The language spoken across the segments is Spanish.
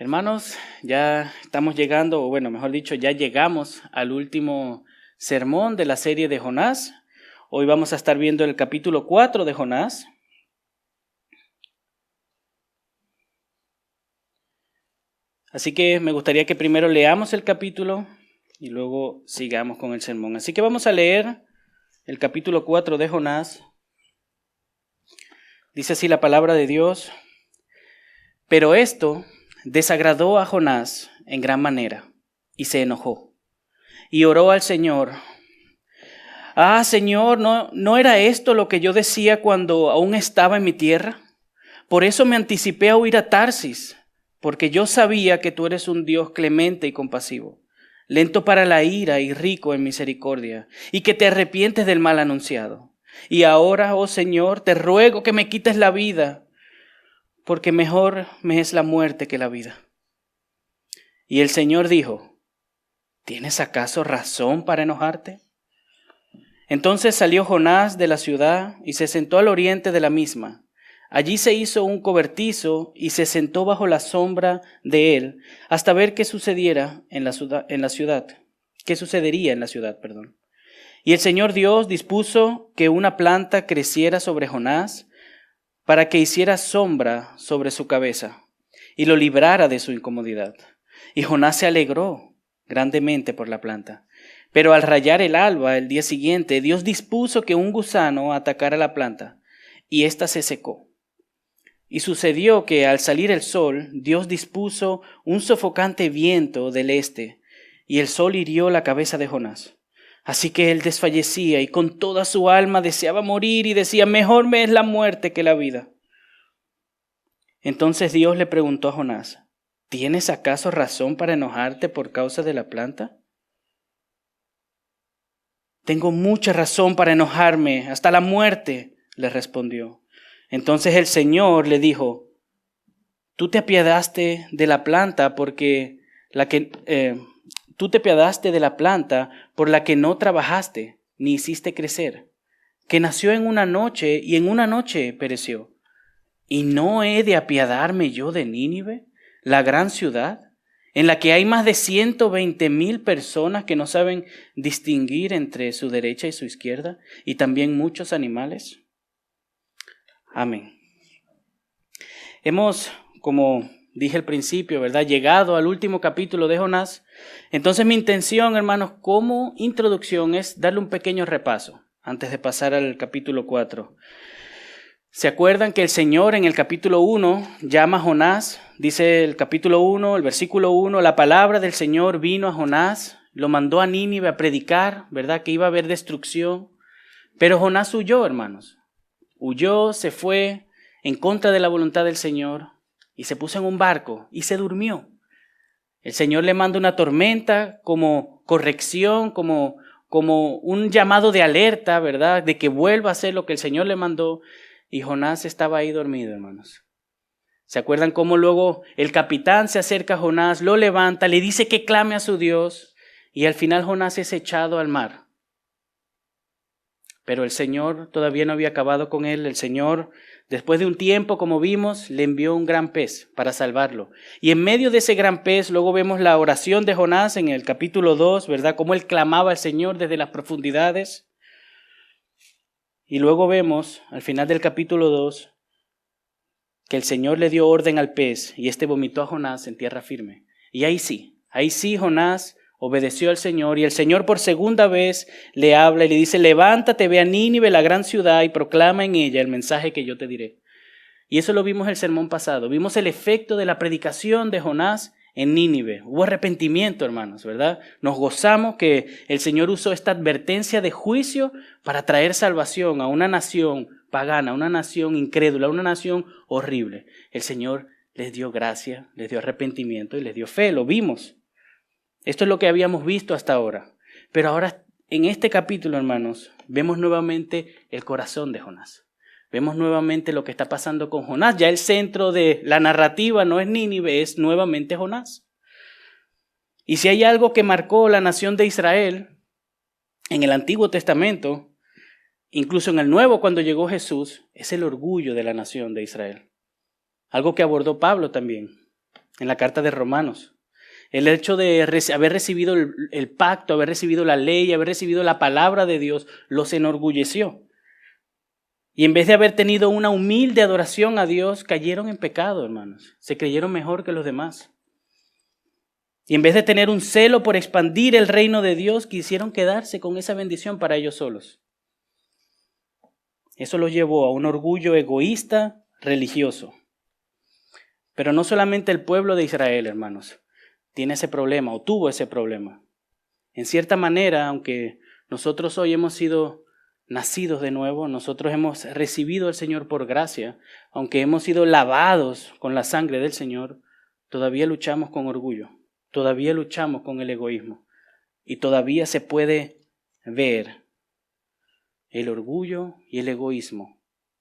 Hermanos, ya estamos llegando, o bueno, mejor dicho, ya llegamos al último sermón de la serie de Jonás. Hoy vamos a estar viendo el capítulo 4 de Jonás. Así que me gustaría que primero leamos el capítulo y luego sigamos con el sermón. Así que vamos a leer el capítulo 4 de Jonás. Dice así la palabra de Dios: Pero esto desagradó a Jonás en gran manera y se enojó y oró al Señor. Señor, ¿no era esto lo que yo decía cuando aún estaba en mi tierra? Por eso me anticipé a huir a Tarsis, porque yo sabía que tú eres un Dios clemente y compasivo, lento para la ira y rico en misericordia, y que te arrepientes del mal anunciado. Y ahora, oh Señor, te ruego que me quites la vida, porque mejor me es la muerte que la vida. Y el Señor dijo: ¿Tienes acaso razón para enojarte? Entonces salió Jonás de la ciudad y se sentó al oriente de la misma. Allí se hizo un cobertizo y se sentó bajo la sombra de él hasta ver qué sucedería en la ciudad. Y el Señor Dios dispuso que una planta creciera sobre Jonás para que hiciera sombra sobre su cabeza y lo librara de su incomodidad. Y Jonás se alegró grandemente por la planta. Pero al rayar el alba, el día siguiente, Dios dispuso que un gusano atacara la planta, y ésta se secó. Y sucedió que al salir el sol, Dios dispuso un sofocante viento del este, y el sol hirió la cabeza de Jonás. Así que él desfallecía y con toda su alma deseaba morir y decía: mejor me es la muerte que la vida. Entonces Dios le preguntó a Jonás: ¿Tienes acaso razón para enojarte por causa de la planta? Tengo mucha razón para enojarme, hasta la muerte, le respondió. Entonces el Señor le dijo: Tú te apiadaste de la planta por la que no trabajaste ni hiciste crecer, que nació en una noche y en una noche pereció. ¿Y no he de apiadarme yo de Nínive, la gran ciudad, en la que hay más de 120,000 personas que no saben distinguir entre su derecha y su izquierda, y también muchos animales? Amén. Hemos, como dije al principio, ¿verdad?, llegado al último capítulo de Jonás. Entonces mi intención, hermanos, como introducción es darle un pequeño repaso antes de pasar al capítulo 4. ¿Se acuerdan que el Señor en el capítulo 1 llama a Jonás? Dice el capítulo 1, el versículo 1, la palabra del Señor vino a Jonás, lo mandó a Nínive a predicar, ¿verdad?, que iba a haber destrucción. Pero Jonás huyó, hermanos. Huyó, se fue en contra de la voluntad del Señor y se puso en un barco y se durmió. El Señor le manda una tormenta como corrección, como un llamado de alerta, ¿verdad?, de que vuelva a hacer lo que el Señor le mandó. Y Jonás estaba ahí dormido, hermanos. ¿Se acuerdan cómo luego el capitán se acerca a Jonás, lo levanta, le dice que clame a su Dios, y al final Jonás es echado al mar? Pero el Señor todavía no había acabado con él. El Señor, después de un tiempo, como vimos, le envió un gran pez para salvarlo. Y en medio de ese gran pez, luego vemos la oración de Jonás en el capítulo 2, ¿verdad?, cómo él clamaba al Señor desde las profundidades. Y luego vemos, al final del capítulo 2, que el Señor le dio orden al pez y éste vomitó a Jonás en tierra firme. Y ahí sí Jonás obedeció al Señor, y el Señor por segunda vez le habla y le dice: levántate, ve a Nínive, la gran ciudad, y proclama en ella el mensaje que yo te diré. Y eso lo vimos el sermón pasado. Vimos el efecto de la predicación de Jonás en Nínive. Hubo arrepentimiento, hermanos, ¿verdad? Nos gozamos que el Señor usó esta advertencia de juicio para traer salvación a una nación pagana, una nación incrédula, una nación horrible. El Señor les dio gracia, les dio arrepentimiento y les dio fe. Lo vimos. Esto es lo que habíamos visto hasta ahora. Pero ahora, en este capítulo, hermanos, vemos nuevamente el corazón de Jonás. Vemos nuevamente lo que está pasando con Jonás. Ya el centro de la narrativa no es Nínive, es nuevamente Jonás. Y si hay algo que marcó la nación de Israel en el Antiguo Testamento, incluso en el Nuevo cuando llegó Jesús, es el orgullo de la nación de Israel. Algo que abordó Pablo también. en la carta de Romanos. El hecho de haber recibido el pacto, haber recibido la ley, haber recibido la palabra de Dios, los enorgulleció. Y en vez de haber tenido una humilde adoración a Dios, cayeron en pecado, hermanos. Se creyeron mejor que los demás. Y en vez de tener un celo por expandir el reino de Dios, quisieron quedarse con esa bendición para ellos solos. Eso los llevó a un orgullo egoísta, religioso. Pero no solamente el pueblo de Israel, hermanos, tiene ese problema o tuvo ese problema. En cierta manera, aunque nosotros hoy hemos sido nacidos de nuevo, nosotros hemos recibido al Señor por gracia, aunque hemos sido lavados con la sangre del Señor, todavía luchamos con orgullo, todavía luchamos con el egoísmo y todavía se puede ver el orgullo y el egoísmo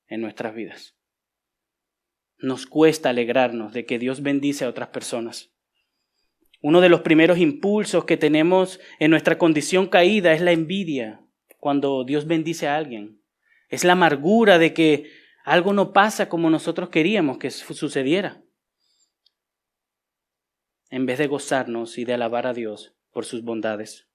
en nuestras vidas. Nos cuesta alegrarnos de que Dios bendice a otras personas. Uno de los primeros impulsos que tenemos en nuestra condición caída es la envidia cuando Dios bendice a alguien. Es la amargura de que algo no pasa como nosotros queríamos que sucediera, en vez de gozarnos y de alabar a Dios por sus bondades.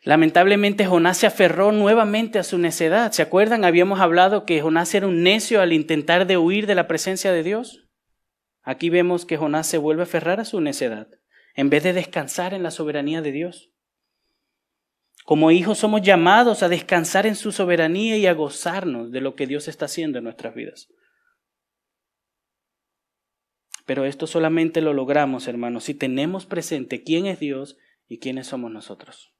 Lamentablemente Jonás se aferró nuevamente a su necedad. ¿Se acuerdan? Habíamos hablado que Jonás era un necio al intentar de huir de la presencia de Dios. Aquí vemos que Jonás se vuelve a aferrar a su necedad, en vez de descansar en la soberanía de Dios. Como hijos somos llamados a descansar en su soberanía y a gozarnos de lo que Dios está haciendo en nuestras vidas. Pero esto solamente lo logramos, hermanos, si tenemos presente quién es Dios y quiénes somos nosotros.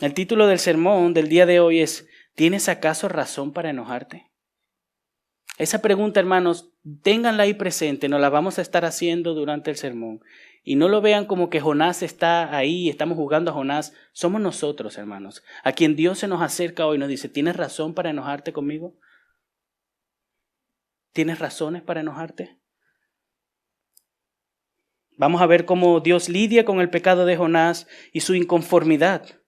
El título del sermón del día de hoy es ¿tienes acaso razón para enojarte? Esa pregunta, hermanos, ténganla ahí presente, nos la vamos a estar haciendo durante el sermón. Y no lo vean como que Jonás está ahí, estamos jugando a Jonás. Somos nosotros, hermanos, a quien Dios se nos acerca hoy y nos dice, ¿tienes razón para enojarte conmigo? ¿Tienes razones para enojarte? Vamos a ver cómo Dios lidia con el pecado de Jonás y su inconformidad.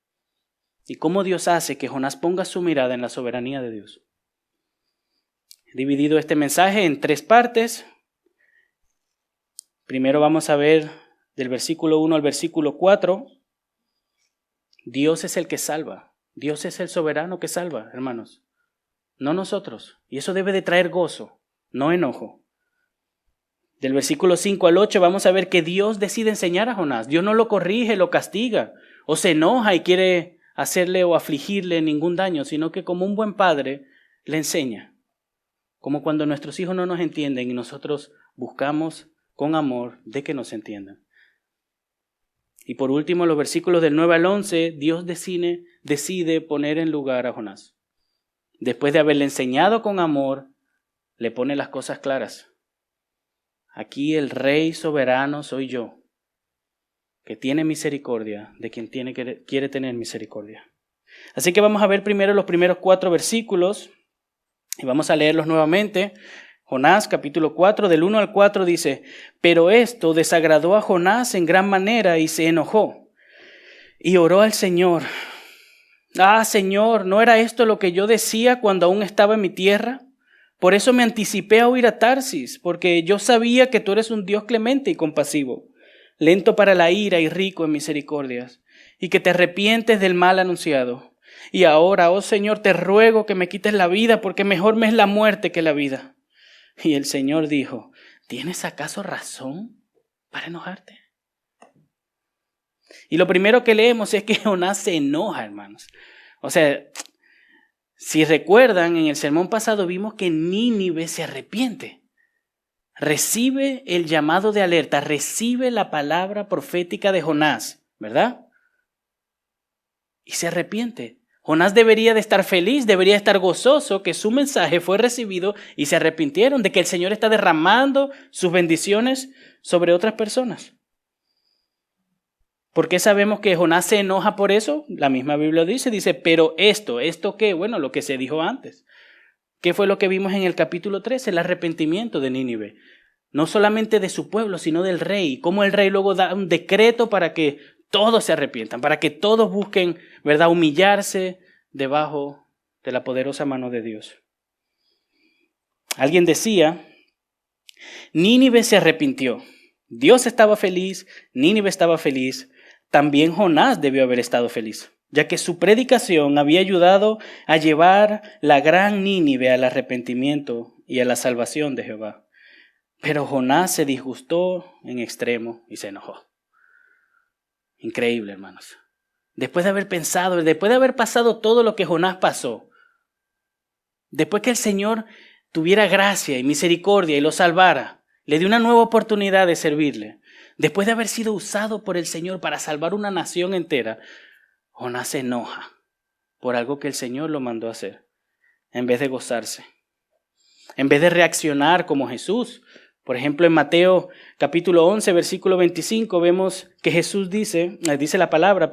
Y cómo Dios hace que Jonás ponga su mirada en la soberanía de Dios. He dividido este mensaje en 3 partes. Primero vamos a ver del versículo 1 al versículo 4. Dios es el que salva. Dios es el soberano que salva, hermanos. No nosotros. Y eso debe de traer gozo, no enojo. Del versículo 5 al 8 vamos a ver que Dios decide enseñar a Jonás. Dios no lo corrige, lo castiga o se enoja y quiere hacerle o afligirle ningún daño, sino que como un buen padre le enseña. Como cuando nuestros hijos no nos entienden y nosotros buscamos con amor de que nos entiendan. Y por último, los versículos del 9 al 11, Dios decide poner en lugar a Jonás. Después de haberle enseñado con amor, le pone las cosas claras. Aquí el rey soberano soy yo, que tiene misericordia de quien quiere tener misericordia. Así que vamos a ver primero los primeros 4 versículos y vamos a leerlos nuevamente. Jonás capítulo 4 del 1 al 4 dice, pero esto desagradó a Jonás en gran manera y se enojó y oró al Señor. Señor, ¿no era esto lo que yo decía cuando aún estaba en mi tierra? Por eso me anticipé a huir a Tarsis, porque yo sabía que tú eres un Dios clemente y compasivo, lento para la ira y rico en misericordias, y que te arrepientes del mal anunciado. Y ahora, oh Señor, te ruego que me quites la vida, porque mejor me es la muerte que la vida. Y el Señor dijo, ¿tienes acaso razón para enojarte? Y lo primero que leemos es que Jonás se enoja, hermanos. O sea, si recuerdan, en el sermón pasado vimos que Nínive se arrepiente. Recibe el llamado de alerta, recibe la palabra profética de Jonás, ¿verdad? Y se arrepiente. Jonás debería de estar feliz, debería estar gozoso que su mensaje fue recibido y se arrepintieron de que el Señor está derramando sus bendiciones sobre otras personas. ¿Por qué sabemos que Jonás se enoja por eso? La misma Biblia dice, pero ¿esto qué? Bueno, lo que se dijo antes. ¿Qué fue lo que vimos en el capítulo 13? El arrepentimiento de Nínive. No solamente de su pueblo, sino del rey. Cómo el rey luego da un decreto para que todos se arrepientan, para que todos busquen, ¿verdad?, humillarse debajo de la poderosa mano de Dios. Alguien decía, Nínive se arrepintió. Dios estaba feliz, Nínive estaba feliz. También Jonás debió haber estado feliz, ya que su predicación había ayudado a llevar la gran Nínive al arrepentimiento y a la salvación de Jehová. Pero Jonás se disgustó en extremo y se enojó. Increíble, hermanos. Después de haber pensado, después de haber pasado todo lo que Jonás pasó, después que el Señor tuviera gracia y misericordia y lo salvara, le dio una nueva oportunidad de servirle, después de haber sido usado por el Señor para salvar una nación entera, Jonás se enoja por algo que el Señor lo mandó a hacer, en vez de gozarse, en vez de reaccionar como Jesús. Por ejemplo, en Mateo capítulo 11, versículo 25, vemos que Jesús dice la palabra,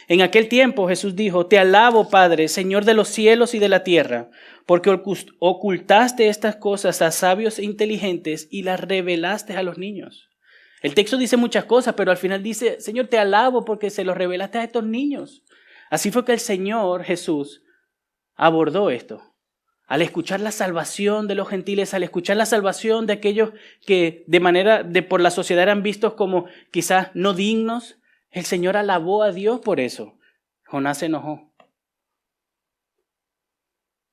en aquel tiempo Jesús dijo: Te alabo, Padre, Señor de los cielos y de la tierra, porque ocultaste estas cosas a sabios e inteligentes y las revelaste a los niños. El texto dice muchas cosas, pero al final dice: Señor, te alabo porque se los revelaste a estos niños. Así fue que el Señor Jesús abordó esto. Al escuchar la salvación de los gentiles, al escuchar la salvación de aquellos que por la sociedad eran vistos como quizás no dignos, el Señor alabó a Dios por eso. Jonás se enojó.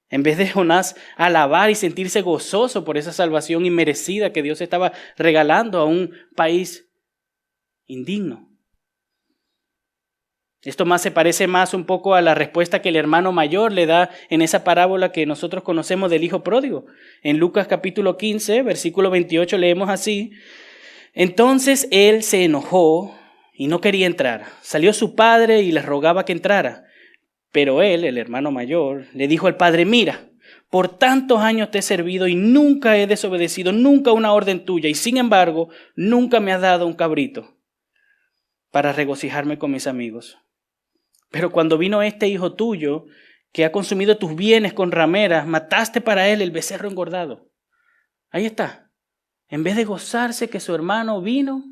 En vez de Jonás alabar y sentirse gozoso por esa salvación inmerecida que Dios estaba regalando a un país indigno. Esto se parece más un poco a la respuesta que el hermano mayor le da en esa parábola que nosotros conocemos del hijo pródigo. En Lucas capítulo 15, versículo 28 leemos así: Entonces él se enojó y no quería entrar. Salió su padre y le rogaba que entrara. Pero él, el hermano mayor, le dijo al padre: Mira, por tantos años te he servido y nunca he desobedecido, nunca una orden tuya, y sin embargo, nunca me has dado un cabrito para regocijarme con mis amigos. Pero cuando vino este hijo tuyo, que ha consumido tus bienes con rameras, mataste para él el becerro engordado. Ahí está. En vez de gozarse que su hermano vino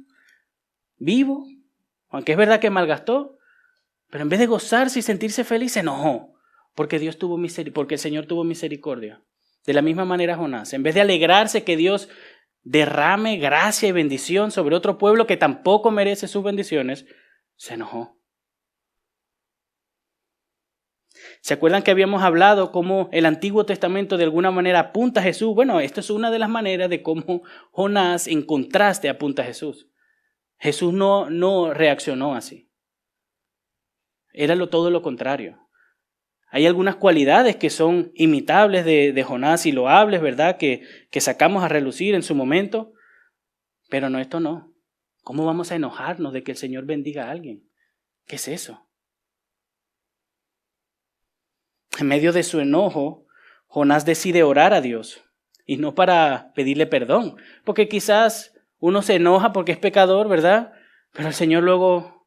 vivo, aunque es verdad que malgastó, pero en vez de gozarse y sentirse feliz, se enojó porque porque el Señor tuvo misericordia. De la misma manera Jonás, en vez de alegrarse que Dios derrame gracia y bendición sobre otro pueblo que tampoco merece sus bendiciones, se enojó. ¿Se acuerdan que habíamos hablado cómo el Antiguo Testamento de alguna manera apunta a Jesús? Bueno, esto es una de las maneras de cómo Jonás en contraste apunta a Jesús. Jesús no reaccionó así. Era todo lo contrario. Hay algunas cualidades que son imitables de Jonás y loables, ¿verdad? Que sacamos a relucir en su momento. Pero no, esto no. ¿Cómo vamos a enojarnos de que el Señor bendiga a alguien? ¿Qué es eso? En medio de su enojo, Jonás decide orar a Dios. Y no para pedirle perdón. Porque quizás uno se enoja porque es pecador, ¿verdad? Pero el Señor luego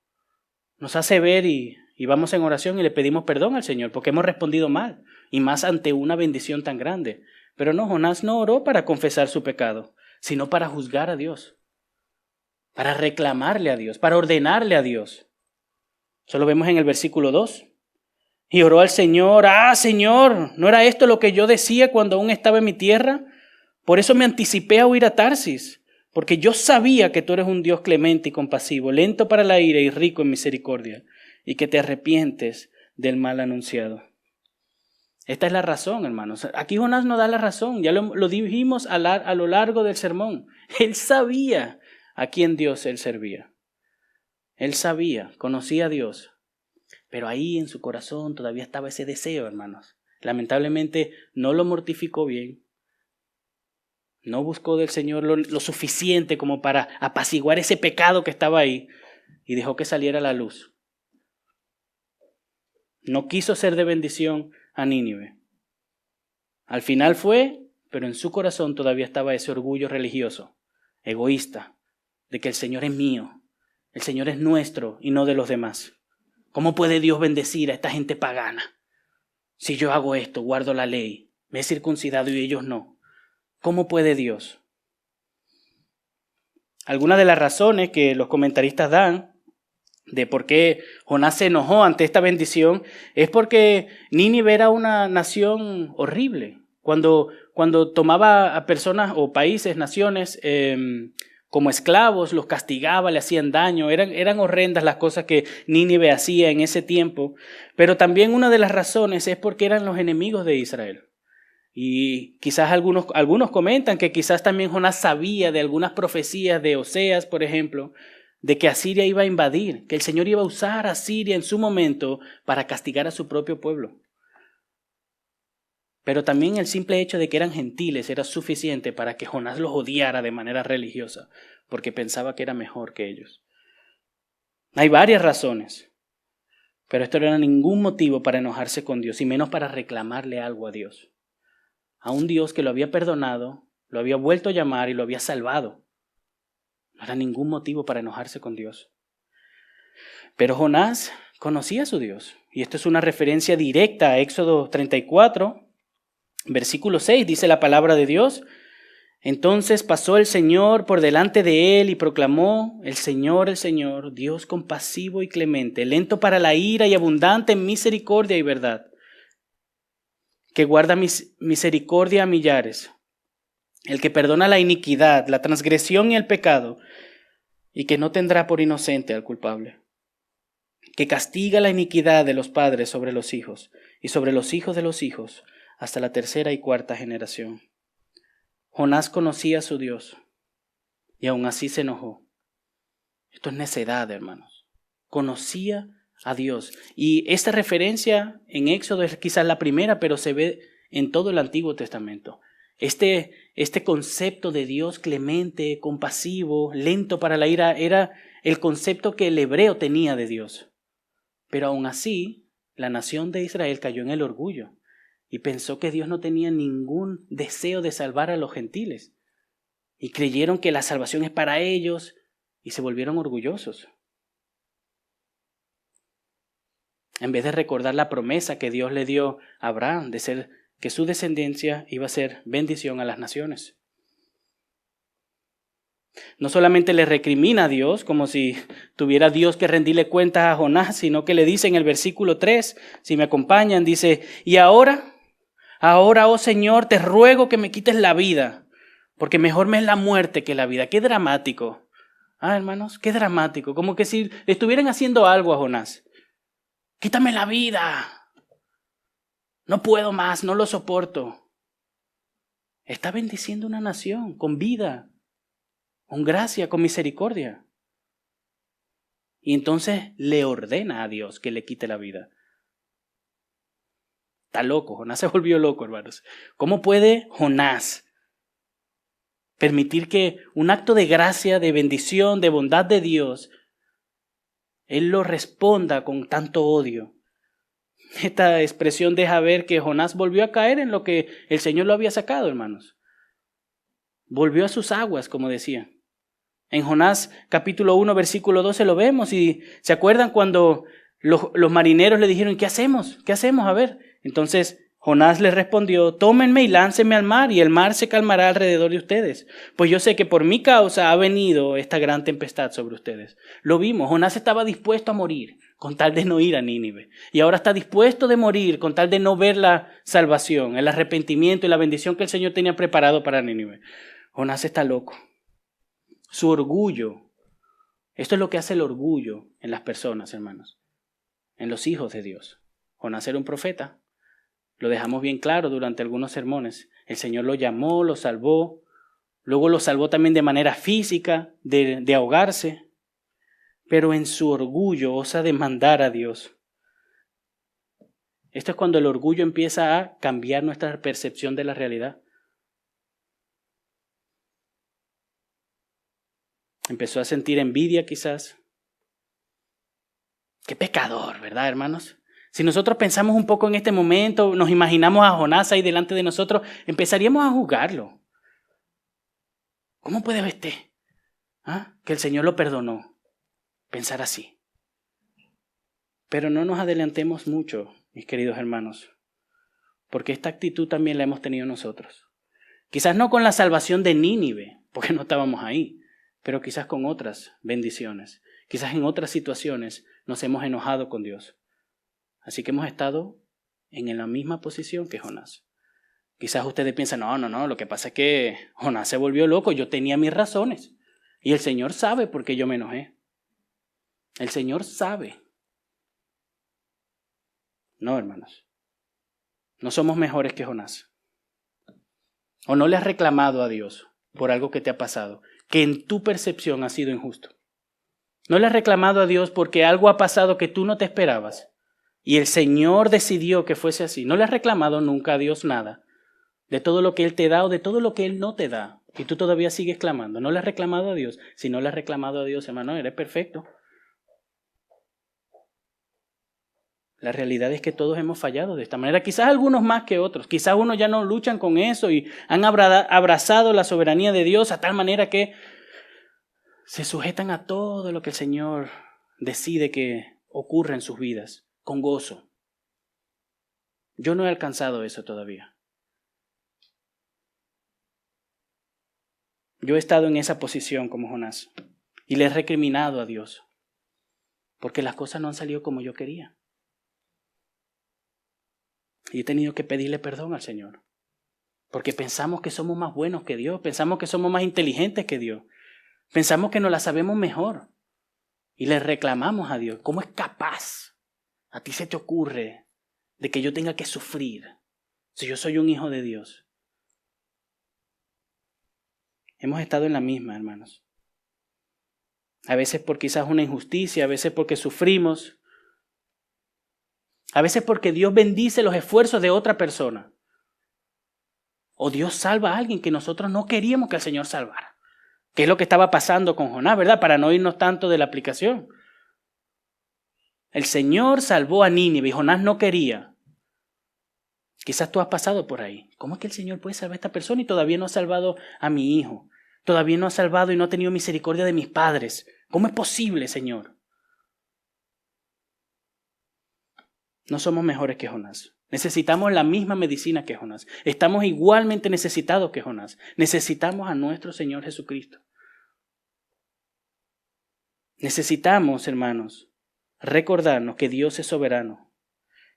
nos hace ver y vamos en oración y le pedimos perdón al Señor porque hemos respondido mal. Y más ante una bendición tan grande. Pero no, Jonás no oró para confesar su pecado, sino para juzgar a Dios. Para reclamarle a Dios, para ordenarle a Dios. Eso lo vemos en el versículo 2. Y oró al Señor: Señor, ¿no era esto lo que yo decía cuando aún estaba en mi tierra? Por eso me anticipé a huir a Tarsis, porque yo sabía que tú eres un Dios clemente y compasivo, lento para la ira y rico en misericordia, y que te arrepientes del mal anunciado. Esta es la razón, hermanos. Aquí Jonás nos da la razón, ya lo dijimos a lo largo del sermón. Él sabía a quién Dios él servía. Él sabía, conocía a Dios. Pero ahí en su corazón todavía estaba ese deseo, hermanos. Lamentablemente no lo mortificó bien. No buscó del Señor lo suficiente como para apaciguar ese pecado que estaba ahí y dejó que saliera a la luz. No quiso ser de bendición a Nínive. Al final fue, pero en su corazón todavía estaba ese orgullo religioso, egoísta, de que el Señor es mío, el Señor es nuestro y no de los demás. ¿Cómo puede Dios bendecir a esta gente pagana? Si yo hago esto, guardo la ley, me he circuncidado y ellos no. ¿Cómo puede Dios? Algunas de las razones que los comentaristas dan de por qué Jonás se enojó ante esta bendición es porque Nínive era una nación horrible. Cuando cuando tomaba a personas o países, naciones, como esclavos, los castigaba, le hacían daño. Eran horrendas las cosas que Nínive hacía en ese tiempo. Pero también una de las razones es porque eran los enemigos de Israel. Y quizás algunos comentan que quizás también Jonás sabía de algunas profecías de Oseas, por ejemplo, de que Asiria iba a invadir, que el Señor iba a usar a Asiria en su momento para castigar a su propio pueblo. Pero también el simple hecho de que eran gentiles era suficiente para que Jonás los odiara de manera religiosa, porque pensaba que era mejor que ellos. Hay varias razones, pero esto no era ningún motivo para enojarse con Dios, y menos para reclamarle algo a Dios. A un Dios que lo había perdonado, lo había vuelto a llamar y lo había salvado. No era ningún motivo para enojarse con Dios. Pero Jonás conocía a su Dios, y esto es una referencia directa a Éxodo 34, versículo 6, dice la palabra de Dios. Entonces pasó el Señor por delante de él y proclamó: el Señor, Dios compasivo y clemente, lento para la ira y abundante en misericordia y verdad, que guarda misericordia a millares, el que perdona la iniquidad, la transgresión y el pecado, y que no tendrá por inocente al culpable, que castiga la iniquidad de los padres sobre los hijos y sobre los hijos de los hijos, hasta la tercera y cuarta generación. Jonás conocía a su Dios y aún así se enojó. Esto es necedad, hermanos. Conocía a Dios. Y esta referencia en Éxodo es quizás la primera, pero se ve en todo el Antiguo Testamento. Este concepto de Dios clemente, compasivo, lento para la ira, era el concepto que el hebreo tenía de Dios. Pero aún así, la nación de Israel cayó en el orgullo y pensó que Dios no tenía ningún deseo de salvar a los gentiles. Y creyeron que la salvación es para ellos y se volvieron orgullosos. En vez de recordar la promesa que Dios le dio a Abraham de ser que su descendencia iba a ser bendición a las naciones. No solamente le recrimina a Dios, como si tuviera Dios que rendirle cuentas a Jonás, sino que le dice en el versículo 3, si me acompañan, dice: y ahora, oh Señor, te ruego que me quites la vida, porque mejor me es la muerte que la vida. Qué dramático. Hermanos, qué dramático. Como que si le estuvieran haciendo algo a Jonás. Quítame la vida. No puedo más, no lo soporto. Está bendiciendo una nación con vida, con gracia, con misericordia. Y entonces le ordena a Dios que le quite la vida. Está loco, Jonás se volvió loco, hermanos. ¿Cómo puede Jonás permitir que un acto de gracia, de bendición, de bondad de Dios, él lo responda con tanto odio? Esta expresión deja ver que Jonás volvió a caer en lo que el Señor lo había sacado, hermanos. Volvió a sus aguas, como decía. En Jonás capítulo 1, versículo 12 lo vemos, y ¿se acuerdan cuando los marineros le dijeron: ¿qué hacemos? ¿Qué hacemos? A ver. Entonces Jonás les respondió: tómenme y láncenme al mar, y el mar se calmará alrededor de ustedes. Pues yo sé que por mi causa ha venido esta gran tempestad sobre ustedes. Lo vimos, Jonás estaba dispuesto a morir con tal de no ir a Nínive. Y ahora está dispuesto de morir con tal de no ver la salvación, el arrepentimiento y la bendición que el Señor tenía preparado para Nínive. Jonás está loco. Su orgullo. Esto es lo que hace el orgullo en las personas, hermanos, en los hijos de Dios. Jonás era un profeta. Lo dejamos bien claro durante algunos sermones. El Señor lo llamó, lo salvó. Luego lo salvó también de manera física, de ahogarse. Pero en su orgullo osa demandar a Dios. Esto es cuando el orgullo empieza a cambiar nuestra percepción de la realidad. Empezó a sentir envidia quizás. Qué pecador, ¿verdad, hermanos? Si nosotros pensamos un poco en este momento, nos imaginamos a Jonás ahí delante de nosotros, empezaríamos a juzgarlo. ¿Cómo puede este? Que el Señor lo perdonó. Pensar así. Pero no nos adelantemos mucho, mis queridos hermanos, porque esta actitud también la hemos tenido nosotros. Quizás no con la salvación de Nínive, porque no estábamos ahí, pero quizás con otras bendiciones. Quizás en otras situaciones nos hemos enojado con Dios. Así que hemos estado en la misma posición que Jonás. Quizás ustedes piensan, no, lo que pasa es que Jonás se volvió loco, yo tenía mis razones. Y el Señor sabe por qué yo me enojé. El Señor sabe. No, hermanos. No somos mejores que Jonás. ¿O no le has reclamado a Dios por algo que te ha pasado, que en tu percepción ha sido injusto? ¿No le has reclamado a Dios porque algo ha pasado que tú no te esperabas y el Señor decidió que fuese así? ¿No le has reclamado nunca a Dios nada de todo lo que Él te da o de todo lo que Él no te da y tú todavía sigues clamando? ¿No le has reclamado a Dios? Si no le has reclamado a Dios, hermano, eres perfecto. La realidad es que todos hemos fallado de esta manera, quizás algunos más que otros, quizás unos ya no luchan con eso y han abrazado la soberanía de Dios a tal manera que se sujetan a todo lo que el Señor decide que ocurra en sus vidas, con gozo. Yo no he alcanzado eso todavía. Yo he estado en esa posición como Jonás y le he recriminado a Dios porque las cosas no han salido como yo quería. Y he tenido que pedirle perdón al Señor porque pensamos que somos más buenos que Dios, pensamos que somos más inteligentes que Dios, pensamos que nos la sabemos mejor y le reclamamos a Dios. ¿Cómo es capaz? ¿A ti se te ocurre de que yo tenga que sufrir si yo soy un hijo de Dios? Hemos estado en la misma, hermanos. A veces por quizás una injusticia, a veces porque sufrimos, a veces porque Dios bendice los esfuerzos de otra persona. O Dios salva a alguien que nosotros no queríamos que el Señor salvara. Que es lo que estaba pasando con Jonás, ¿verdad? Para no irnos tanto de la aplicación. El Señor salvó a Nínive y Jonás no quería. Quizás tú has pasado por ahí. ¿Cómo es que el Señor puede salvar a esta persona y todavía no ha salvado a mi hijo? Todavía no ha salvado y no ha tenido misericordia de mis padres. ¿Cómo es posible, Señor? No somos mejores que Jonás. Necesitamos la misma medicina que Jonás. Estamos igualmente necesitados que Jonás. Necesitamos a nuestro Señor Jesucristo. Necesitamos, hermanos, recordarnos que Dios es soberano.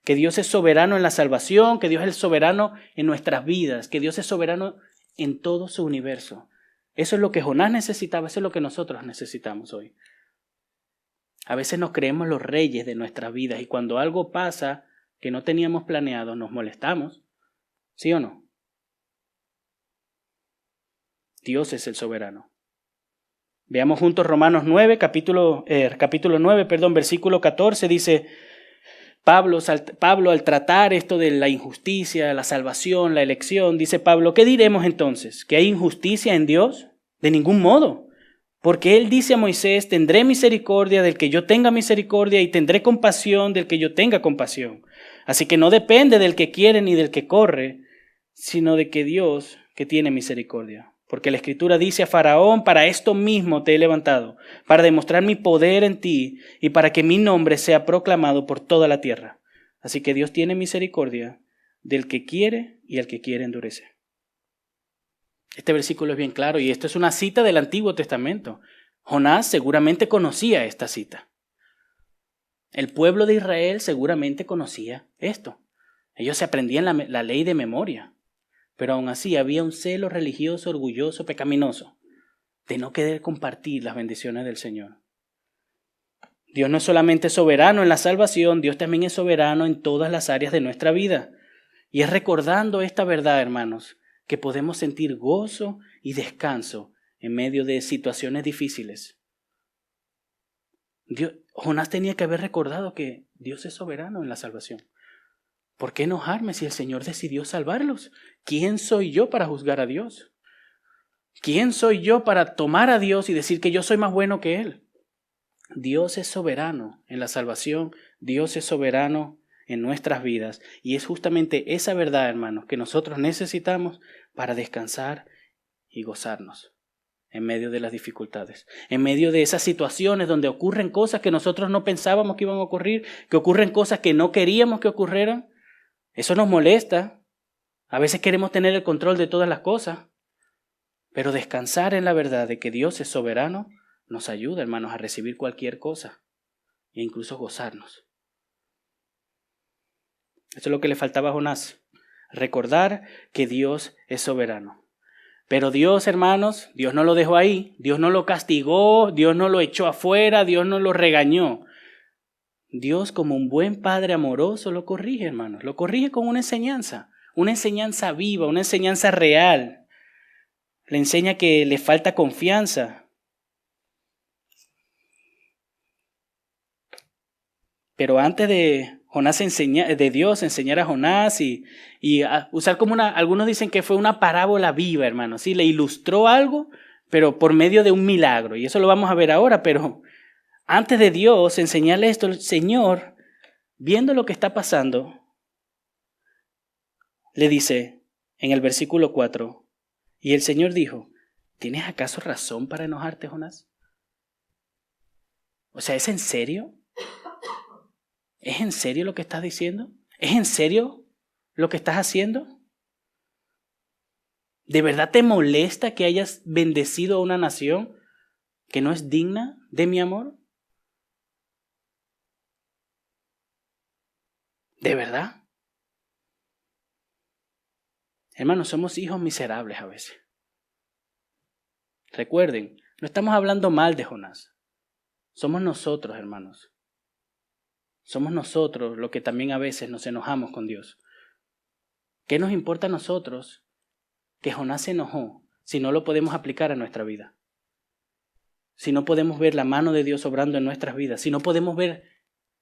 Que Dios es soberano en la salvación, que Dios es soberano en nuestras vidas, que Dios es soberano en todo su universo. Eso es lo que Jonás necesitaba, eso es lo que nosotros necesitamos hoy. A veces nos creemos los reyes de nuestras vidas y cuando algo pasa que no teníamos planeado, nos molestamos. ¿Sí o no? Dios es el soberano. Veamos juntos Romanos 9, capítulo 9, versículo 14, dice Pablo al tratar esto de la injusticia, la salvación, la elección, dice Pablo, ¿qué diremos entonces? ¿Que hay injusticia en Dios? De ningún modo. Porque él dice a Moisés, tendré misericordia del que yo tenga misericordia y tendré compasión del que yo tenga compasión. Así que no depende del que quiere ni del que corre, sino de que Dios que tiene misericordia. Porque la Escritura dice a Faraón, para esto mismo te he levantado, para demostrar mi poder en ti y para que mi nombre sea proclamado por toda la tierra. Así que Dios tiene misericordia del que quiere y al que quiere endurece. Este versículo es bien claro y esto es una cita del Antiguo Testamento. Jonás seguramente conocía esta cita. El pueblo de Israel seguramente conocía esto. Ellos se aprendían la ley de memoria, pero aún así había un celo religioso, orgulloso, pecaminoso, de no querer compartir las bendiciones del Señor. Dios no es solamente soberano en la salvación, Dios también es soberano en todas las áreas de nuestra vida. Y es recordando esta verdad, hermanos, que podemos sentir gozo y descanso en medio de situaciones difíciles. Jonás tenía que haber recordado que Dios es soberano en la salvación. ¿Por qué enojarme si el Señor decidió salvarlos? ¿Quién soy yo para juzgar a Dios? ¿Quién soy yo para tomar a Dios y decir que yo soy más bueno que Él? Dios es soberano en la salvación, Dios es soberano en nuestras vidas. Y es justamente esa verdad, hermanos, que nosotros necesitamos para descansar y gozarnos en medio de las dificultades, en medio de esas situaciones donde ocurren cosas que nosotros no pensábamos que iban a ocurrir, que ocurren cosas que no queríamos que ocurrieran. Eso nos molesta. A veces queremos tener el control de todas las cosas, pero descansar en la verdad de que Dios es soberano nos ayuda, hermanos, a recibir cualquier cosa e incluso gozarnos. Eso es lo que le faltaba a Jonás. recordar que Dios es soberano. Pero Dios, hermanos, Dios no lo dejó ahí, Dios no lo castigó, Dios no lo echó afuera, Dios no lo regañó. Dios, como un buen padre amoroso, lo corrige, hermanos, lo corrige con una enseñanza viva, una enseñanza real. Le enseña que le falta confianza. Pero antes de Dios enseñar a Jonás y usar como algunos dicen que fue una parábola viva, hermano. Sí, le ilustró algo, pero por medio de un milagro. Y eso lo vamos a ver ahora, pero antes de Dios enseñarle esto, el Señor, viendo lo que está pasando, le dice en el versículo 4, y el Señor dijo, ¿tienes acaso razón para enojarte, Jonás? O sea, ¿es en serio? ¿Es en serio lo que estás diciendo? ¿Es en serio lo que estás haciendo? ¿De verdad te molesta que hayas bendecido a una nación que no es digna de mi amor? ¿De verdad? Hermanos, somos hijos miserables a veces. Recuerden, no estamos hablando mal de Jonás. Somos nosotros, hermanos. Somos nosotros los que también a veces nos enojamos con Dios. ¿Qué nos importa a nosotros que Jonás se enojó si no lo podemos aplicar a nuestra vida? Si no podemos ver la mano de Dios obrando en nuestras vidas, si no podemos ver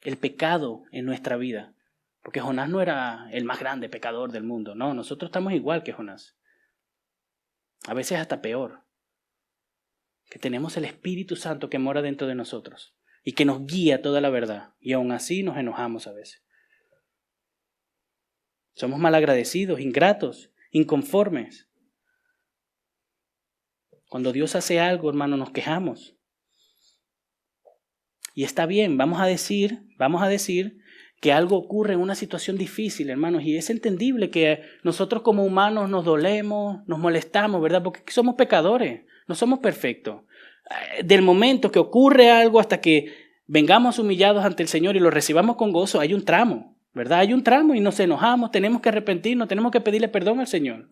el pecado en nuestra vida. Porque Jonás no era el más grande pecador del mundo, no, nosotros estamos igual que Jonás. A veces hasta peor. Que tenemos el Espíritu Santo que mora dentro de nosotros y que nos guía toda la verdad. Y aún así nos enojamos a veces. Somos malagradecidos, ingratos, inconformes. Cuando Dios hace algo, hermano, nos quejamos. Y está bien, vamos a decir que algo ocurre en una situación difícil, hermanos, y es entendible que nosotros como humanos nos dolemos, nos molestamos, ¿verdad? Porque somos pecadores, no somos perfectos. Del momento que ocurre algo hasta que vengamos humillados ante el Señor y lo recibamos con gozo, hay un tramo, ¿verdad? Hay un tramo y nos enojamos, tenemos que arrepentirnos, tenemos que pedirle perdón al Señor.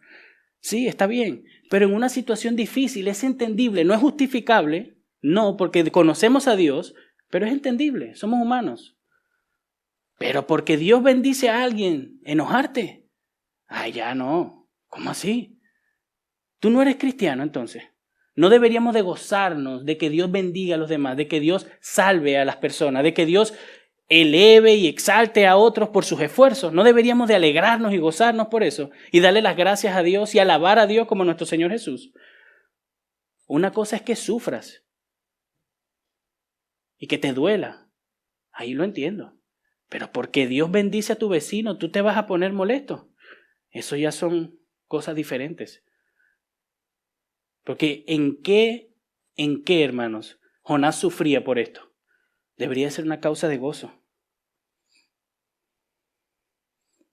Sí, está bien, pero en una situación difícil es entendible, no es justificable, no, porque conocemos a Dios, pero es entendible, somos humanos. Pero porque Dios bendice a alguien, enojarte. Ay, ya no. ¿Cómo así? Tú no eres cristiano entonces. No deberíamos de gozarnos de que Dios bendiga a los demás, de que Dios salve a las personas, de que Dios eleve y exalte a otros por sus esfuerzos. No deberíamos de alegrarnos y gozarnos por eso y darle las gracias a Dios y alabar a Dios como nuestro Señor Jesús. Una cosa es que sufras y que te duela. Ahí lo entiendo. Pero porque Dios bendice a tu vecino, tú te vas a poner molesto. Eso ya son cosas diferentes. Porque ¿en qué, hermanos, Jonás sufría por esto? Debería ser una causa de gozo.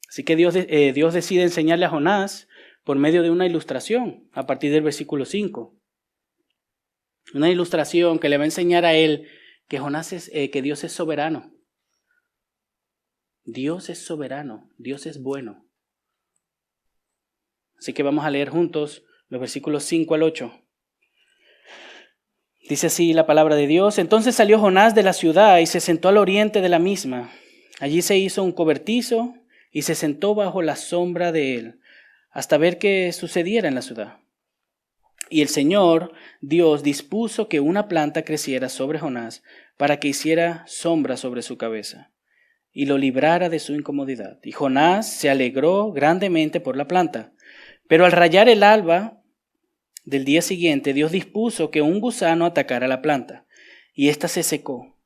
Así que Dios decide enseñarle a Jonás por medio de una ilustración, a partir del versículo 5. Una ilustración que le va a enseñar a él que que Dios es soberano. Dios es soberano, Dios es bueno. Así que vamos a leer juntos los versículos 5 al 8. Dice así la palabra de Dios. Entonces salió Jonás de la ciudad y se sentó al oriente de la misma. Allí se hizo un cobertizo y se sentó bajo la sombra de él, hasta ver qué sucediera en la ciudad. Y el Señor, Dios, dispuso que una planta creciera sobre Jonás para que hiciera sombra sobre su cabeza y lo librara de su incomodidad. Y Jonás se alegró grandemente por la planta. Pero al rayar el alba del día siguiente, Dios dispuso que un gusano atacara la planta, y ésta se secó.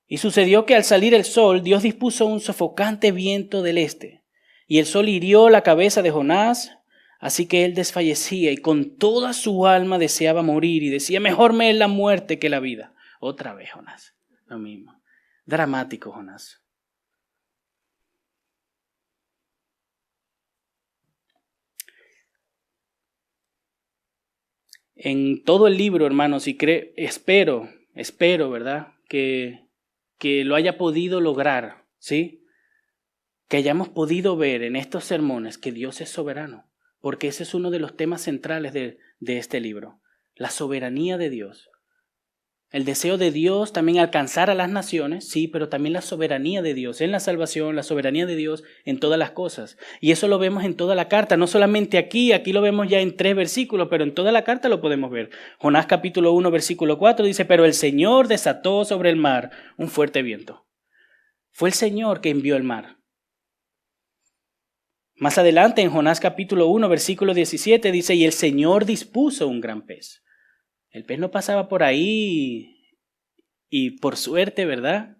Y sucedió que al salir el sol, Dios dispuso un sofocante viento del este, y el sol hirió la cabeza de Jonás, así que él desfallecía, y con toda su alma deseaba morir, y decía, mejor me es la muerte que la vida. Otra vez Jonás, lo mismo. Dramático Jonás. En todo el libro, hermanos, y espero, ¿verdad? Que lo haya podido lograr, ¿sí? que hayamos podido ver en estos sermones que Dios es soberano, porque ese es uno de los temas centrales de este libro, la soberanía de Dios. El deseo de Dios también alcanzar a las naciones, sí, pero también la soberanía de Dios en la salvación, la soberanía de Dios en todas las cosas. Y eso lo vemos en toda la carta, no solamente aquí lo vemos ya en 3 versículos, pero en toda la carta lo podemos ver. Jonás capítulo 1, versículo 4 dice, pero el Señor desató sobre el mar un fuerte viento. Fue el Señor que envió el mar. Más adelante en Jonás capítulo 1, versículo 17 dice, y el Señor dispuso un gran pez. El pez no pasaba por ahí y por suerte, ¿verdad?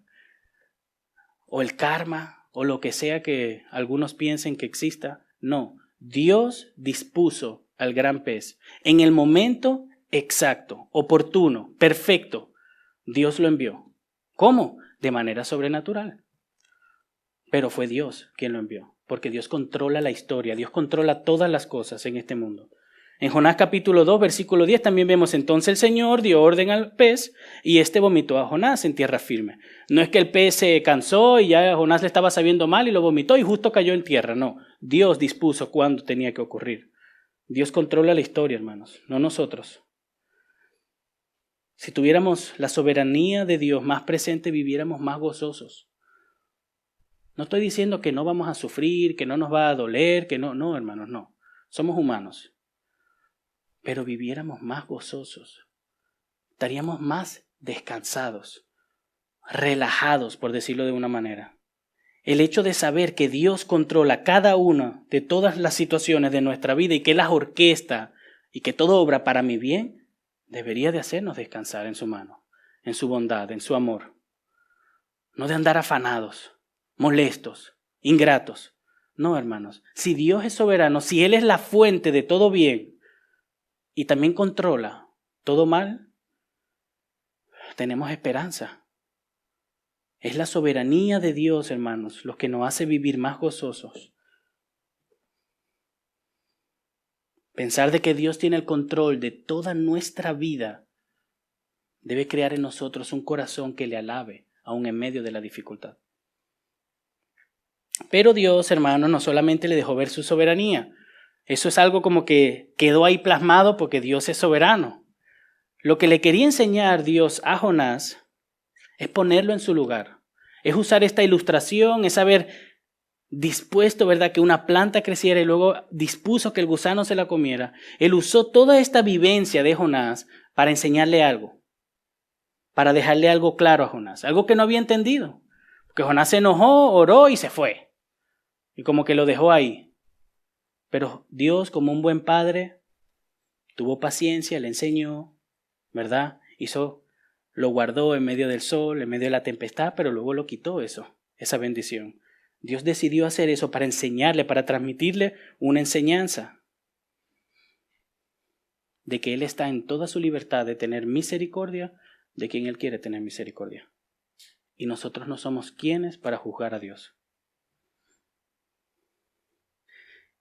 O el karma, o lo que sea que algunos piensen que exista. No, Dios dispuso al gran pez en el momento exacto, oportuno, perfecto. Dios lo envió. ¿Cómo? De manera sobrenatural. Pero fue Dios quien lo envió, porque Dios controla la historia, Dios controla todas las cosas en este mundo. En Jonás capítulo 2, versículo 10 también vemos, entonces el Señor dio orden al pez y éste vomitó a Jonás en tierra firme. No es que el pez se cansó y ya Jonás le estaba sabiendo mal y lo vomitó y justo cayó en tierra. No, Dios dispuso cuándo tenía que ocurrir. Dios controla la historia, hermanos, no nosotros. Si tuviéramos la soberanía de Dios más presente, viviéramos más gozosos. No estoy diciendo que no vamos a sufrir, que no nos va a doler, que no, hermanos, no. Somos humanos. Pero viviéramos más gozosos. Estaríamos más descansados, relajados, por decirlo de una manera. El hecho de saber que Dios controla cada una de todas las situaciones de nuestra vida y que Él las orquesta y que todo obra para mi bien, debería de hacernos descansar en su mano, en su bondad, en su amor. No de andar afanados, molestos, ingratos. No, hermanos, si Dios es soberano, si Él es la fuente de todo bien y también controla todo mal, tenemos esperanza. Es la soberanía de Dios, hermanos, lo que nos hace vivir más gozosos. Pensar de que Dios tiene el control de toda nuestra vida debe crear en nosotros un corazón que le alabe, aun en medio de la dificultad. Pero Dios, hermanos, no solamente le dejó ver su soberanía. Eso es algo como que quedó ahí plasmado porque Dios es soberano. Lo que le quería enseñar Dios a Jonás es ponerlo en su lugar. Es usar esta ilustración, es haber dispuesto, ¿verdad?, que una planta creciera y luego dispuso que el gusano se la comiera. Él usó toda esta vivencia de Jonás para enseñarle algo, para dejarle algo claro a Jonás, algo que no había entendido. Porque Jonás se enojó, oró y se fue. Y como que lo dejó ahí. Pero Dios, como un buen padre, tuvo paciencia, le enseñó, ¿verdad? Lo guardó en medio del sol, en medio de la tempestad, pero luego lo quitó esa bendición. Dios decidió hacer eso para enseñarle, para transmitirle una enseñanza de que Él está en toda su libertad de tener misericordia de quien Él quiere tener misericordia. Y nosotros no somos quienes para juzgar a Dios.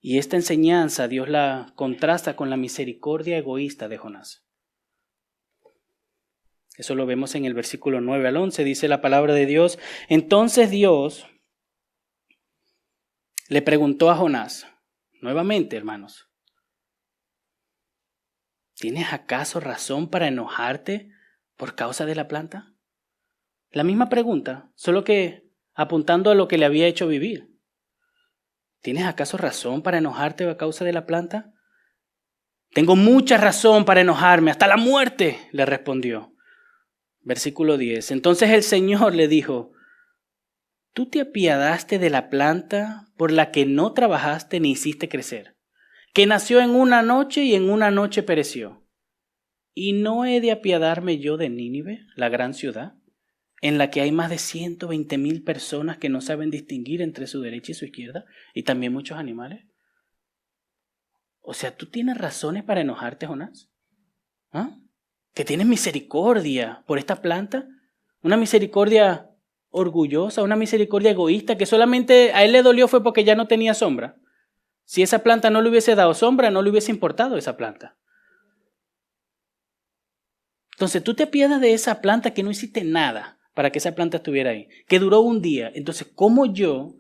Y esta enseñanza Dios la contrasta con la misericordia egoísta de Jonás. Eso lo vemos en el versículo 9 al 11, dice la palabra de Dios. Entonces Dios le preguntó a Jonás, nuevamente, hermanos, ¿tienes acaso razón para enojarte por causa de la planta? La misma pregunta, solo que apuntando a lo que le había hecho vivir. ¿Tienes acaso razón para enojarte a causa de la planta? Tengo mucha razón para enojarme, hasta la muerte, le respondió. Versículo 10. Entonces el Señor le dijo, ¿tú te apiadaste de la planta por la que no trabajaste ni hiciste crecer, que nació en una noche y en una noche pereció? ¿Y no he de apiadarme yo de Nínive, la gran ciudad, en la que hay más de 120,000 personas que no saben distinguir entre su derecha y su izquierda, y también muchos animales? O sea, ¿tú tienes razones para enojarte, Jonás? ¿Ah? ¿Que tienes misericordia por esta planta? Una misericordia orgullosa, una misericordia egoísta, que solamente a él le dolió fue porque ya no tenía sombra. Si esa planta no le hubiese dado sombra, no le hubiese importado esa planta. Entonces tú te apiadas de esa planta que no hiciste nada para que esa planta estuviera ahí, que duró un día. Entonces, ¿cómo yo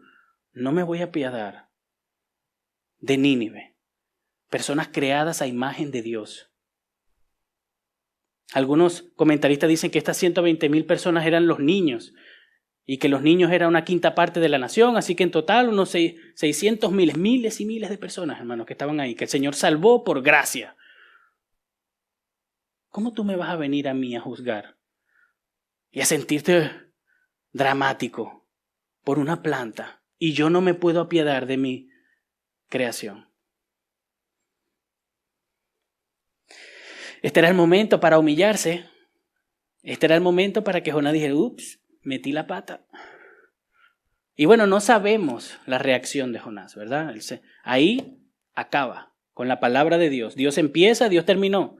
no me voy a apiadar de Nínive, personas creadas a imagen de Dios. Algunos comentaristas dicen que estas 120,000 personas eran los niños y que los niños eran una quinta parte de la nación, así que en total unos 600,000, miles y miles de personas, hermanos, que estaban ahí, que el Señor salvó por gracia. ¿Cómo tú me vas a venir a mí a juzgar y a sentirte dramático por una planta y yo no me puedo apiadar de mi creación? Este era el momento para humillarse. Este era el momento para que Jonás dijera, ups, metí la pata. Y bueno, no sabemos la reacción de Jonás, ¿verdad? Ahí acaba con la palabra de Dios. Dios empieza, Dios terminó.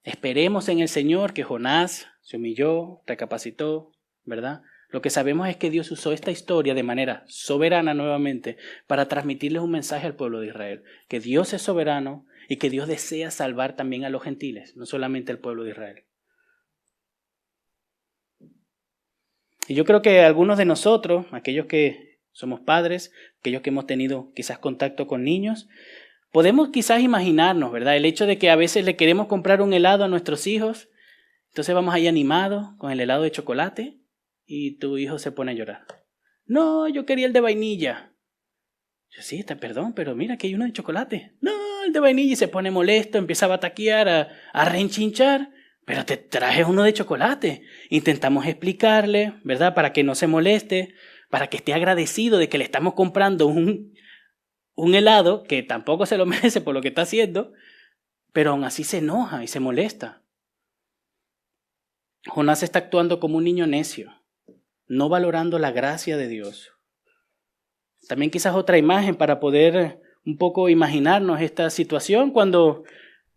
Esperemos en el Señor que Jonás se humilló, recapacitó, ¿verdad? Lo que sabemos es que Dios usó esta historia de manera soberana nuevamente para transmitirles un mensaje al pueblo de Israel, que Dios es soberano y que Dios desea salvar también a los gentiles, no solamente al pueblo de Israel. Y yo creo que algunos de nosotros, aquellos que somos padres, aquellos que hemos tenido quizás contacto con niños, podemos quizás imaginarnos, ¿verdad? El hecho de que a veces le queremos comprar un helado a nuestros hijos, entonces vamos ahí animados con el helado de chocolate y tu hijo se pone a llorar. No, yo quería el de vainilla. Yo sí, perdón, pero mira que hay uno de chocolate. No, el de vainilla, y se pone molesto, empieza a bataquear, a renchinchar. Pero te traje uno de chocolate. Intentamos explicarle, ¿verdad? Para que no se moleste, para que esté agradecido de que le estamos comprando un helado que tampoco se lo merece por lo que está haciendo, pero aún así se enoja y se molesta. Jonás está actuando como un niño necio, no valorando la gracia de Dios. También quizás otra imagen para poder un poco imaginarnos esta situación cuando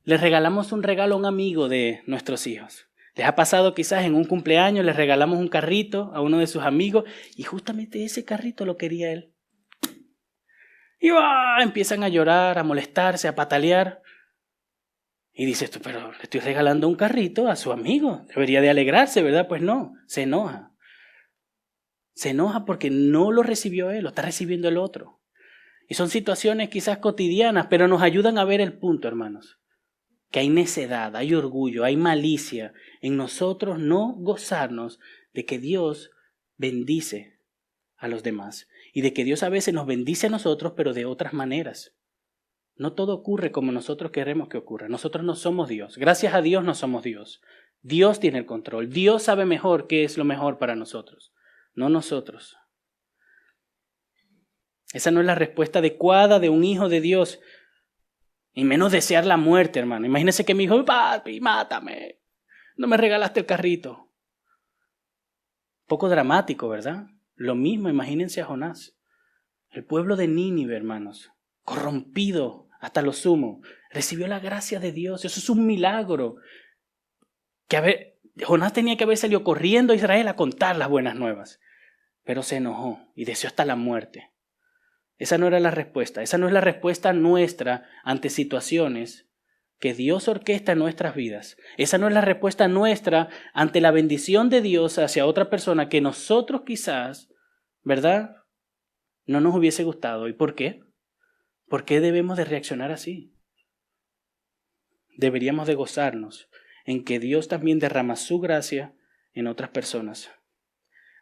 les regalamos un regalo a un amigo de nuestros hijos. Les ha pasado quizás en un cumpleaños, les regalamos un carrito a uno de sus amigos y justamente ese carrito lo quería él. Y empiezan a llorar, a molestarse, a patalear. Y dices tú, pero le estoy regalando un carrito a su amigo. Debería de alegrarse, ¿verdad? Pues no, se enoja. Se enoja porque no lo recibió él, lo está recibiendo el otro. Y son situaciones quizás cotidianas, pero nos ayudan a ver el punto, hermanos. Que hay necedad, hay orgullo, hay malicia en nosotros no gozarnos de que Dios bendice a los demás. Y de que Dios a veces nos bendice a nosotros, pero de otras maneras. No todo ocurre como nosotros queremos que ocurra. Nosotros no somos Dios. Gracias a Dios no somos Dios. Dios tiene el control. Dios sabe mejor qué es lo mejor para nosotros, no nosotros. Esa no es la respuesta adecuada de un hijo de Dios. Y menos desear la muerte, hermano. Imagínese que mi hijo, papi, mátame. No me regalaste el carrito. Poco dramático, ¿verdad? Lo mismo, imagínense a Jonás. El pueblo de Nínive, hermanos, corrompido hasta lo sumo, recibió la gracia de Dios. Eso es un milagro. Jonás tenía que haber salido corriendo a Israel a contar las buenas nuevas. Pero se enojó y deseó hasta la muerte. Esa no era la respuesta. Esa no es la respuesta nuestra ante situaciones que Dios orquesta en nuestras vidas. Esa no es la respuesta nuestra ante la bendición de Dios hacia otra persona que nosotros quizás, ¿verdad?, no nos hubiese gustado. ¿Y por qué? ¿Por qué debemos de reaccionar así? Deberíamos de gozarnos en que Dios también derrama su gracia en otras personas.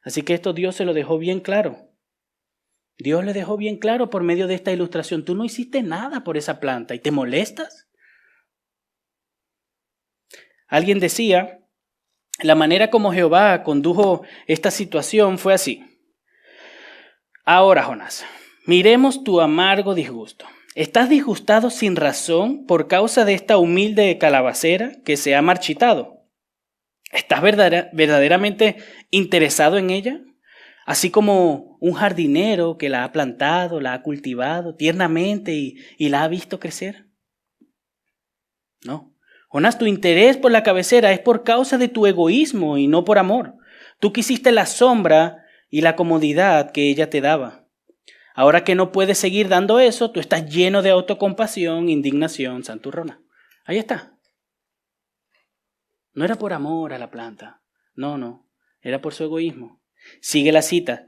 Así que esto Dios se lo dejó bien claro. Dios le dejó bien claro por medio de esta ilustración. Tú no hiciste nada por esa planta y te molestas. Alguien decía, la manera como Jehová condujo esta situación fue así. Ahora, Jonás, miremos tu amargo disgusto. Estás disgustado sin razón por causa de esta humilde calabacera que se ha marchitado. ¿Estás verdaderamente interesado en ella? Así como un jardinero que la ha plantado, la ha cultivado tiernamente y la ha visto crecer. No. Jonás, tu interés por la cabecera es por causa de tu egoísmo y no por amor. Tú quisiste la sombra y la comodidad que ella te daba. Ahora que no puedes seguir dando eso, tú estás lleno de autocompasión, indignación, santurrona. Ahí está. No era por amor a la planta. No. Era por su egoísmo. Sigue la cita.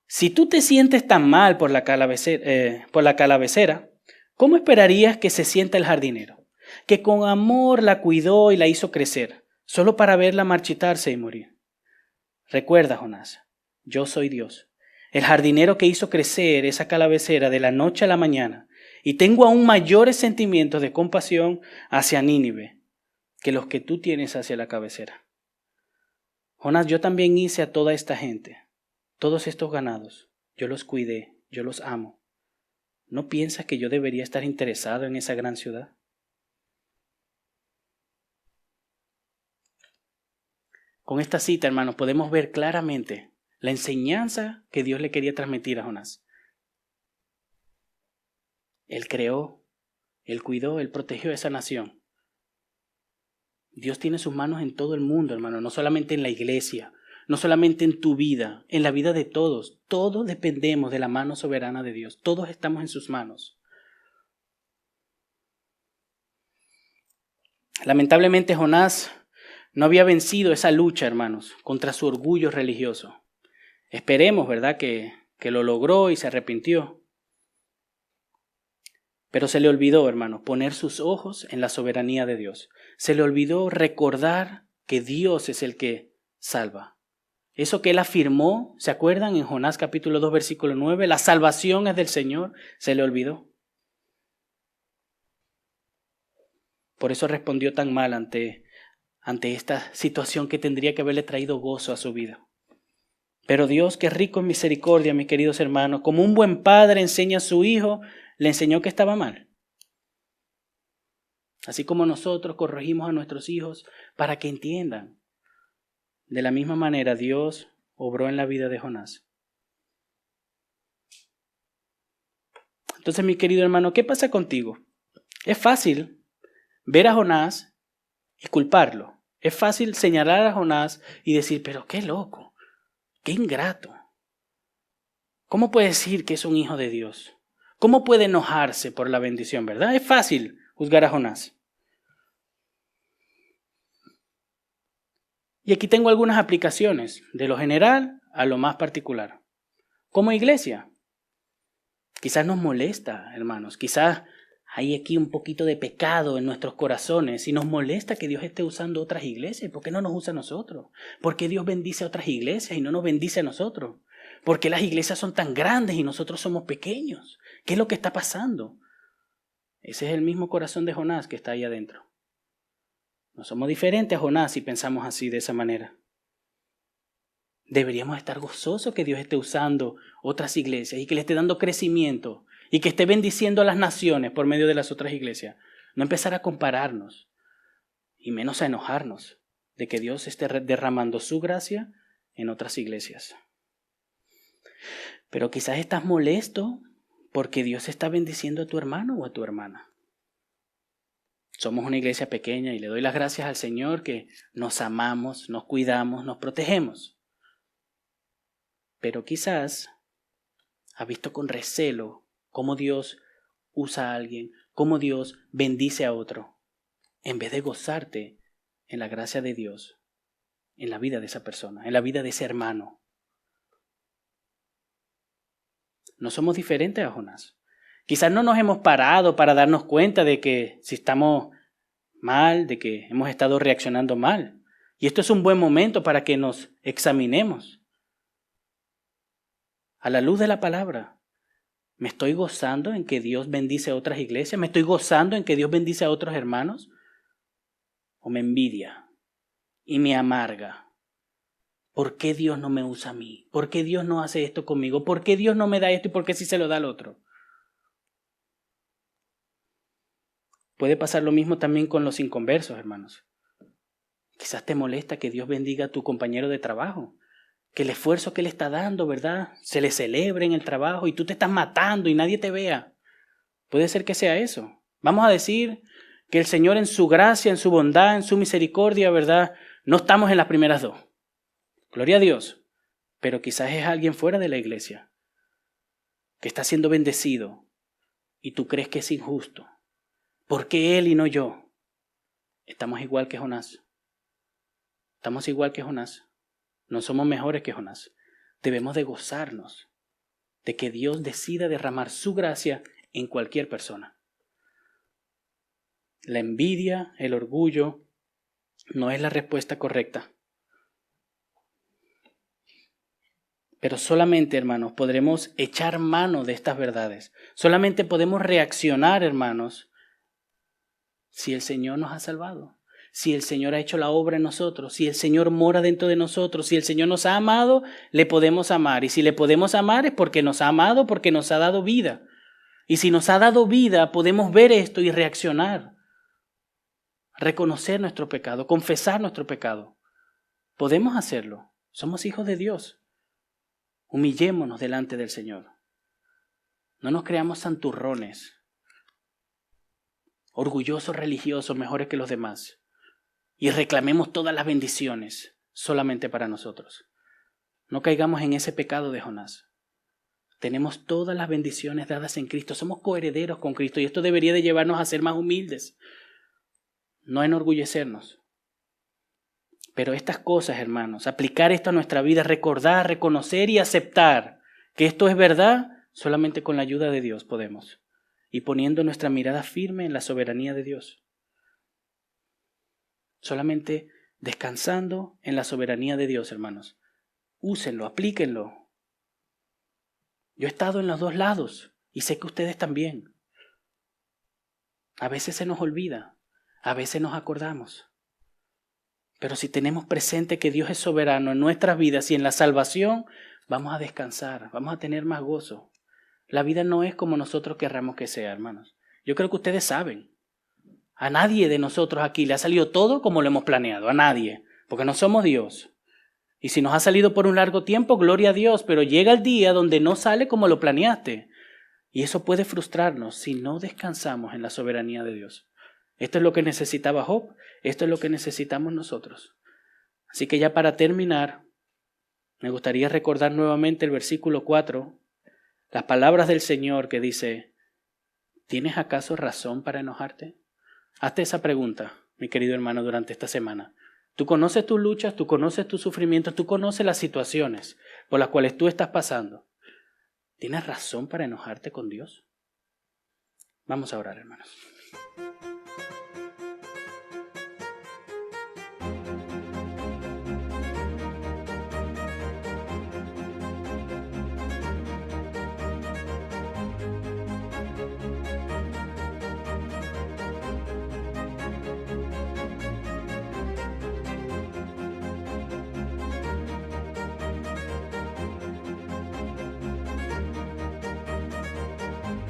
Si tú te sientes tan mal por la calabacera, ¿cómo esperarías que se sienta el jardinero, que con amor la cuidó y la hizo crecer, solo para verla marchitarse y morir? Recuerda, Jonás, yo soy Dios, el jardinero que hizo crecer esa calabacera de la noche a la mañana, y tengo aún mayores sentimientos de compasión hacia Nínive que los que tú tienes hacia la cabecera. Jonás, yo también hice a toda esta gente, todos estos ganados, yo los cuidé, yo los amo. ¿No piensas que yo debería estar interesado en esa gran ciudad? Con esta cita, hermanos, podemos ver claramente la enseñanza que Dios le quería transmitir a Jonás. Él creó, Él cuidó, Él protegió a esa nación. Dios tiene sus manos en todo el mundo, hermano, no solamente en la iglesia, no solamente en tu vida, en la vida de todos. Todos dependemos de la mano soberana de Dios. Todos estamos en sus manos. Lamentablemente Jonás no había vencido esa lucha, hermanos, contra su orgullo religioso. Esperemos, ¿verdad?, que lo logró y se arrepintió. Pero se le olvidó, hermanos, poner sus ojos en la soberanía de Dios. Se le olvidó recordar que Dios es el que salva. Eso que él afirmó, ¿se acuerdan? En Jonás capítulo 2, versículo 9, la salvación es del Señor, se le olvidó. Por eso respondió tan mal ante esta situación que tendría que haberle traído gozo a su vida. Pero Dios, que es rico en misericordia, mis queridos hermanos, como un buen padre enseña a su hijo, le enseñó que estaba mal. Así como nosotros corregimos a nuestros hijos para que entiendan. De la misma manera, Dios obró en la vida de Jonás. Entonces, mi querido hermano, ¿qué pasa contigo? Es fácil ver a Jonás y culparlo. Es fácil señalar a Jonás y decir, pero qué loco, qué ingrato. ¿Cómo puede decir que es un hijo de Dios? ¿Cómo puede enojarse por la bendición, verdad? Es fácil juzgar a Jonás. Y aquí tengo algunas aplicaciones, de lo general a lo más particular. Como iglesia, quizás nos molesta, hermanos, quizás hay aquí un poquito de pecado en nuestros corazones y nos molesta que Dios esté usando otras iglesias. ¿Por qué no nos usa a nosotros? ¿Por qué Dios bendice a otras iglesias y no nos bendice a nosotros? ¿Por qué las iglesias son tan grandes y nosotros somos pequeños? ¿Qué es lo que está pasando? Ese es el mismo corazón de Jonás que está ahí adentro. No somos diferentes a Jonás si pensamos así, de esa manera. Deberíamos estar gozosos que Dios esté usando otras iglesias y que le esté dando crecimiento y que esté bendiciendo a las naciones por medio de las otras iglesias. No empezar a compararnos y menos a enojarnos de que Dios esté derramando su gracia en otras iglesias. Pero quizás estás molesto porque Dios está bendiciendo a tu hermano o a tu hermana. Somos una iglesia pequeña y le doy las gracias al Señor que nos amamos, nos cuidamos, nos protegemos. Pero quizás has visto con recelo cómo Dios usa a alguien, cómo Dios bendice a otro, en vez de gozarte en la gracia de Dios, en la vida de esa persona, en la vida de ese hermano. No somos diferentes a Jonás. Quizás no nos hemos parado para darnos cuenta de que si estamos mal, de que hemos estado reaccionando mal. Y esto es un buen momento para que nos examinemos. A la luz de la palabra, ¿me estoy gozando en que Dios bendice a otras iglesias? ¿Me estoy gozando en que Dios bendice a otros hermanos? ¿O me envidia y me amarga? ¿Por qué Dios no me usa a mí? ¿Por qué Dios no hace esto conmigo? ¿Por qué Dios no me da esto y por qué sí se lo da al otro? Puede pasar lo mismo también con los inconversos, hermanos. Quizás te molesta que Dios bendiga a tu compañero de trabajo, que el esfuerzo que le está dando, ¿verdad?, se le celebre en el trabajo y tú te estás matando y nadie te vea. Puede ser que sea eso. Vamos a decir que el Señor en su gracia, en su bondad, en su misericordia, ¿verdad?, no estamos en las primeras dos. Gloria a Dios. Pero quizás es alguien fuera de la iglesia que está siendo bendecido y tú crees que es injusto. ¿Por qué él y no yo? Estamos igual que Jonás. Estamos igual que Jonás. No somos mejores que Jonás. Debemos de gozarnos de que Dios decida derramar su gracia en cualquier persona. La envidia, el orgullo, no es la respuesta correcta. Pero solamente, hermanos, podremos echar mano de estas verdades. Solamente podemos reaccionar, hermanos, si el Señor nos ha salvado, si el Señor ha hecho la obra en nosotros, si el Señor mora dentro de nosotros, si el Señor nos ha amado, le podemos amar. Y si le podemos amar es porque nos ha amado, porque nos ha dado vida. Y si nos ha dado vida, podemos ver esto y reaccionar. Reconocer nuestro pecado, confesar nuestro pecado. Podemos hacerlo. Somos hijos de Dios. Humillémonos delante del Señor. No nos creamos santurrones, orgullosos religiosos mejores que los demás, y reclamemos todas las bendiciones solamente para nosotros. No caigamos en ese pecado de Jonás. Tenemos todas las bendiciones dadas en Cristo. Somos coherederos con Cristo y esto debería de llevarnos a ser más humildes, no enorgullecernos. Pero estas cosas, hermanos, aplicar esto a nuestra vida, recordar, reconocer y aceptar que esto es verdad, solamente con la ayuda de Dios podemos. Y poniendo nuestra mirada firme en la soberanía de Dios. Solamente descansando en la soberanía de Dios, hermanos. Úsenlo, aplíquenlo. Yo he estado en los dos lados y sé que ustedes también. A veces se nos olvida, a veces nos acordamos. Pero si tenemos presente que Dios es soberano en nuestras vidas y en la salvación, vamos a descansar, vamos a tener más gozo. La vida no es como nosotros querramos que sea, hermanos. Yo creo que ustedes saben. A nadie de nosotros aquí le ha salido todo como lo hemos planeado, a nadie, porque no somos Dios. Y si nos ha salido por un largo tiempo, gloria a Dios, pero llega el día donde no sale como lo planeaste. Y eso puede frustrarnos si no descansamos en la soberanía de Dios. Esto es lo que necesitaba Job, esto es lo que necesitamos nosotros. Así que ya para terminar, me gustaría recordar nuevamente el versículo 4, las palabras del Señor que dice, ¿tienes acaso razón para enojarte? Hazte esa pregunta, mi querido hermano, durante esta semana. Tú conoces tus luchas, tú conoces tus sufrimientos, tú conoces las situaciones por las cuales tú estás pasando. ¿Tienes razón para enojarte con Dios? Vamos a orar, hermanos.